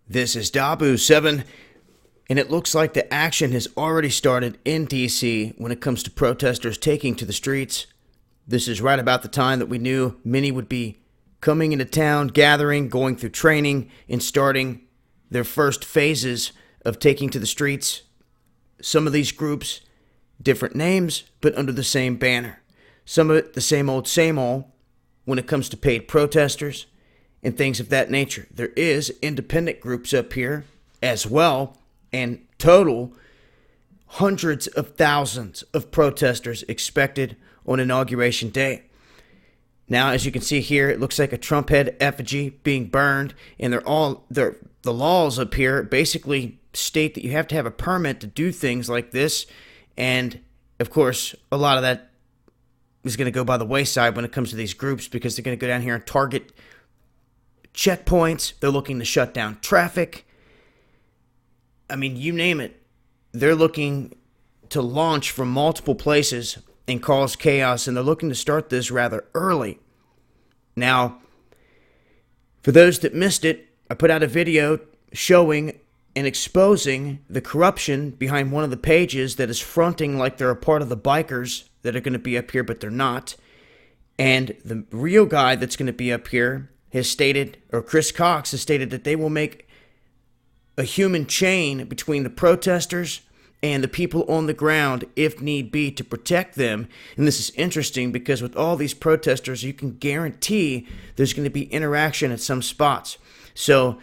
This is Dabu7, and it looks like the action has already started in D.C. when it comes to protesters taking to the streets. This is right about the time that we knew many would be coming into town, gathering, going through training, and starting their first phases of taking to the streets. Some of these groups, different names, but under the same banner. Some of it the same old when it comes to paid protesters and things of that nature. There is independent groups up here as well, and total hundreds of thousands of protesters expected on Inauguration Day. Now, as you can see here, it looks like a Trump head effigy being burned, and the laws up here basically state that you have to have a permit to do things like this, and of course, a lot of that is going to go by the wayside when it comes to these groups because they're going to go down here and target checkpoints. They're looking to shut down traffic. I mean, you name it. They're looking to launch from multiple places and cause chaos, and they're looking to start this rather early. Now, for those that missed it, I put out a video showing and exposing the corruption behind one of the pages that is fronting like they're a part of the bikers that are going to be up here, but they're not. And the real guy that's going to be up here has stated, or Chris Cox has stated, that they will make a human chain between the protesters and the people on the ground if need be to protect them. And this is interesting because with all these protesters, you can guarantee there's going to be interaction at some spots. So,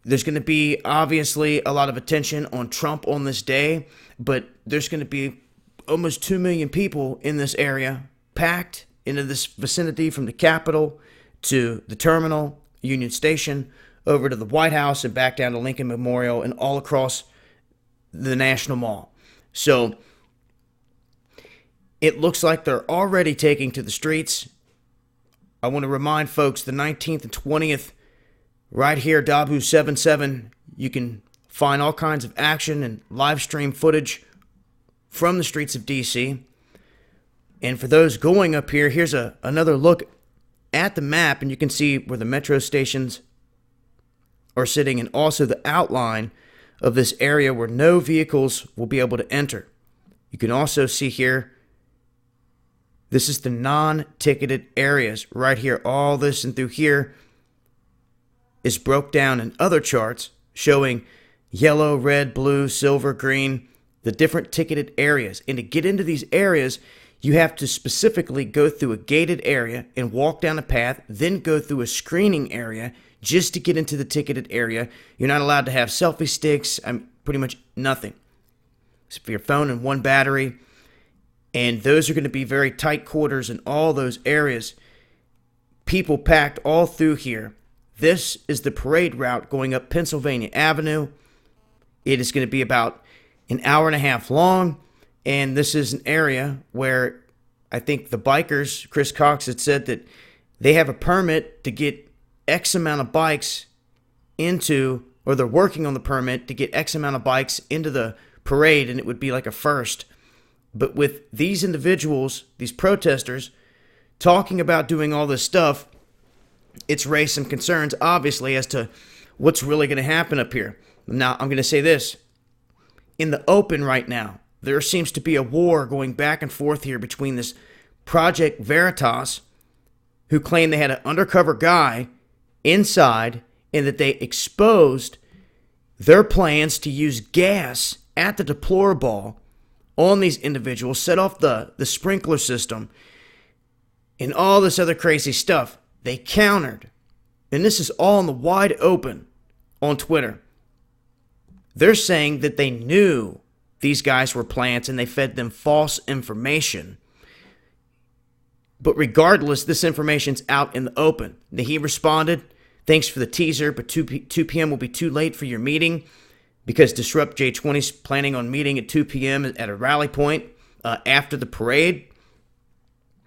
there's going to be obviously a lot of attention on Trump on this day, but there's going to be almost 2 million people in this area packed into this vicinity from the Capitol to the terminal, Union Station, over to the White House and back down to Lincoln Memorial and all across the National Mall. So it looks like they're already taking to the streets. I want to remind folks the 19th and 20th, right here, Dabu77, you can find all kinds of action and live stream footage from the streets of D.C. And for those going up here, here's another look at the map, and you can see where the metro stations are sitting and also the outline of this area where no vehicles will be able to enter. You can also see here, this is the non-ticketed areas right here. All this and through here is broke down in other charts showing yellow, red, blue, silver, green, the different ticketed areas. And to get into these areas, you have to specifically go through a gated area and walk down a path, then go through a screening area just to get into the ticketed area. You're not allowed to have selfie sticks, pretty much nothing. So for your phone and one battery. And those are going to be very tight quarters in all those areas. People packed all through here. This is the parade route going up Pennsylvania Avenue. It is going to be about an hour and a half long. And this is an area where I think the bikers, Chris Cox had said that they have a permit to get X amount of bikes into, or they're working on the permit to get X amount of bikes into the parade, and it would be like a first. But with these individuals, these protesters, talking about doing all this stuff, it's raised some concerns, obviously, as to what's really going to happen up here. Now, I'm going to say this. In the open right now, there seems to be a war going back and forth here between this Project Veritas, who claim they had an undercover guy inside and that they exposed their plans to use gas at the deplorable on these individuals, set off the sprinkler system, and all this other crazy stuff. They countered. And this is all in the wide open on Twitter. They're saying that they knew these guys were plants and they fed them false information. But regardless, this information's out in the open. Now, he responded, thanks for the teaser, but 2 p.m. will be too late for your meeting because Disrupt J20's planning on meeting at 2 p.m. at a rally point after the parade.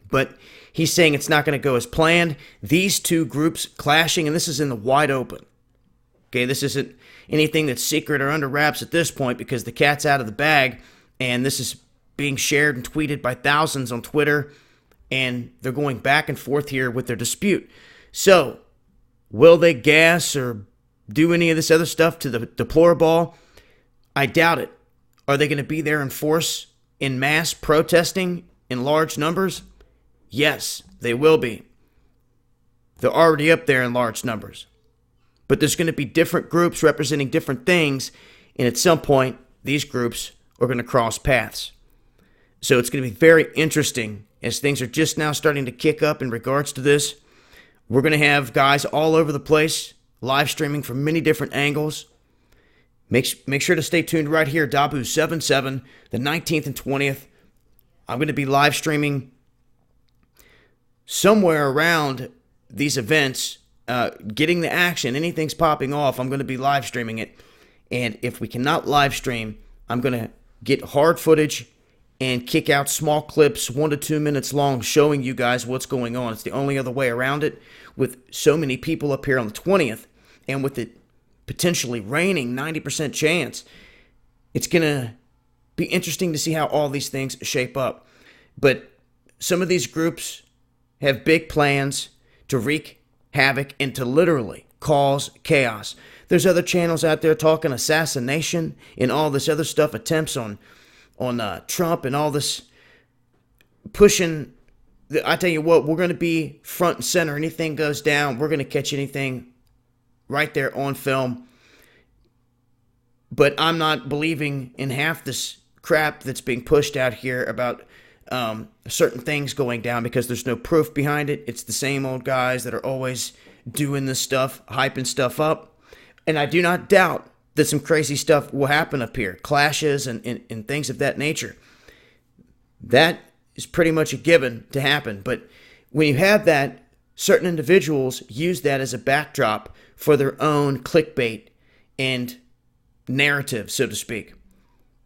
But he's saying it's not going to go as planned. These two groups clashing, and this is in the wide open. Okay, this isn't anything that's secret or under wraps at this point because the cat's out of the bag, and this is being shared and tweeted by thousands on Twitter, and they're going back and forth here with their dispute. So, will they gas or do any of this other stuff to the deplorable? I doubt it. Are they going to be there in force, in mass protesting in large numbers? Yes, they will be. They're already up there in large numbers. But there's going to be different groups representing different things, and at some point, these groups are going to cross paths. So it's going to be very interesting as things are just now starting to kick up in regards to this. We're going to have guys all over the place live streaming from many different angles. Make sure to stay tuned right here, Dabu77, the 19th and 20th. I'm going to be live streaming somewhere around these events, getting the action. Anything's popping off, I'm going to be live streaming it. And if we cannot live stream, I'm going to get hard footage and kick out small clips, 1 to 2 minutes long, showing you guys what's going on. It's the only other way around it. With so many people up here on the 20th, and with it potentially raining, 90% chance, it's going to be interesting to see how all these things shape up. But some of these groups have big plans to wreak havoc and to literally cause chaos. There's other channels out there talking assassination and all this other stuff, attempts on Trump and all this pushing. I tell you what, we're going to be front and center. Anything goes down, we're going to catch anything right there on film. But I'm not believing in half this crap that's being pushed out here about certain things going down because there's no proof behind it. It's the same old guys that are always doing this stuff, hyping stuff up. And I do not doubt that some crazy stuff will happen up here, clashes and things of that nature. That is pretty much a given to happen. But when you have that, certain individuals use that as a backdrop for their own clickbait and narrative, so to speak.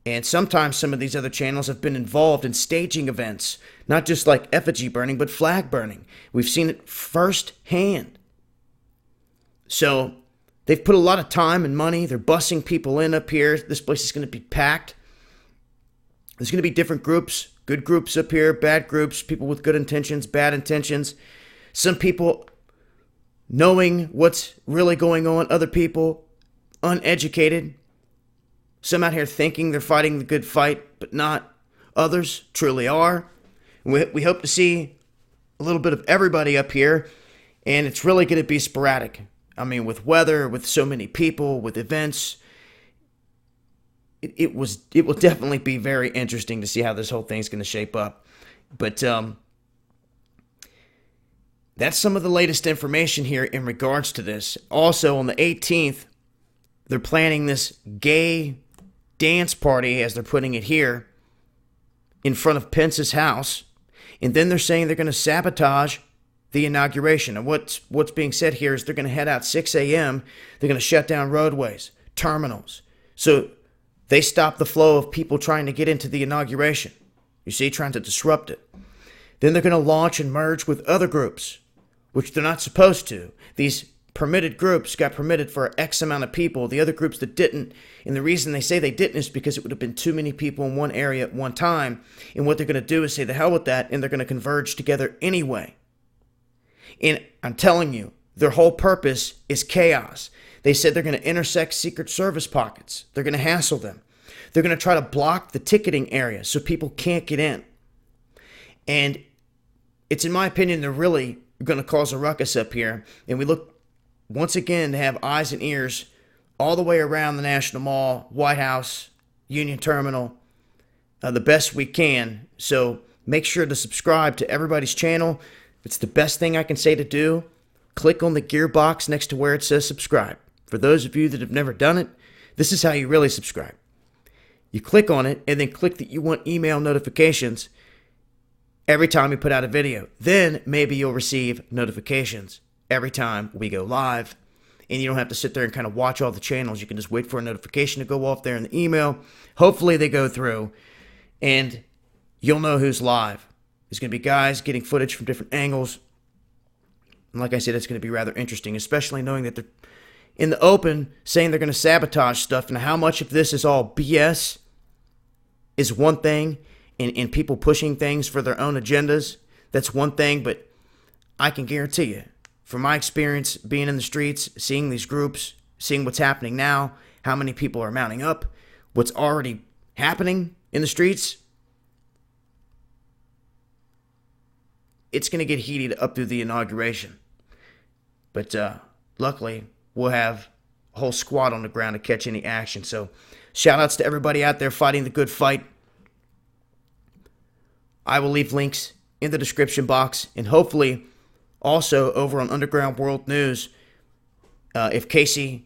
And sometimes some of these other channels have been involved in staging events, not just like effigy burning, but flag burning. We've seen it firsthand. So they've put a lot of time and money. They're bussing people in up here. This place is going to be packed. There's going to be different groups, good groups up here, bad groups, people with good intentions, bad intentions. Some people knowing what's really going on, other people uneducated. Some out here thinking they're fighting the good fight, but not. Others truly are. We hope to see a little bit of everybody up here, and it's really going to be sporadic. I mean, with weather, with so many people, with events, it will definitely be very interesting to see how this whole thing's going to shape up. But that's some of the latest information here in regards to this. Also, on the 18th, they're planning this gay dance party, as they're putting it here, in front of Pence's house. And then they're saying they're going to sabotage the inauguration. And what's being said here is they're going to head out 6 a.m. They're going to shut down roadways, terminals. So they stop the flow of people trying to get into the inauguration. You see, trying to disrupt it. Then they're going to launch and merge with other groups, which they're not supposed to. These permitted groups got permitted for X amount of people. The other groups that didn't, and the reason they say they didn't is because it would have been too many people in one area at one time. And what they're going to do is say the hell with that, and they're going to converge together anyway. And I'm telling you, their whole purpose is chaos. They said they're going to intersect Secret Service pockets. They're going to hassle them. They're going to try to block the ticketing area so people can't get in. And it's, in my opinion, they're really going to cause a ruckus up here. And we look, once again, to have eyes and ears all the way around the National Mall, White House, Union Terminal, the best we can. So make sure to subscribe to everybody's channel. It's the best thing I can say to do. Click on the gear box next to where it says subscribe. For those of you that have never done it, this is how you really subscribe. You click on it and then click that you want email notifications every time we put out a video. Then maybe you'll receive notifications every time we go live. And you don't have to sit there and kind of watch all the channels. You can just wait for a notification to go off there in the email. Hopefully they go through and you'll know who's live. There's going to be guys getting footage from different angles. And like I said, it's going to be rather interesting, especially knowing that they're in the open saying they're going to sabotage stuff. And how much of this is all BS is one thing, and people pushing things for their own agendas, that's one thing. But I can guarantee you, from my experience being in the streets, seeing these groups, seeing what's happening now, how many people are mounting up, what's already happening in the streets, it's going to get heated up through the inauguration. But luckily, we'll have a whole squad on the ground to catch any action. So shout outs to everybody out there fighting the good fight. I will leave links in the description box, and hopefully also over on Underground World News. If Casey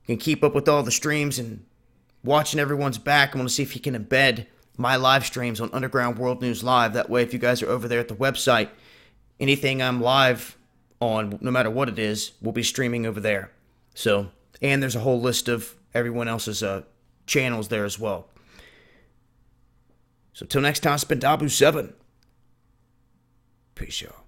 can keep up with all the streams and watching everyone's back, I want to see if he can embed my live streams on Underground World News Live. That way, if you guys are over there at the website, anything I'm live on, no matter what it is, will be streaming over there. So, and there's a whole list of everyone else's channels there as well. So, till next time, it's been Dabu7. Peace, y'all.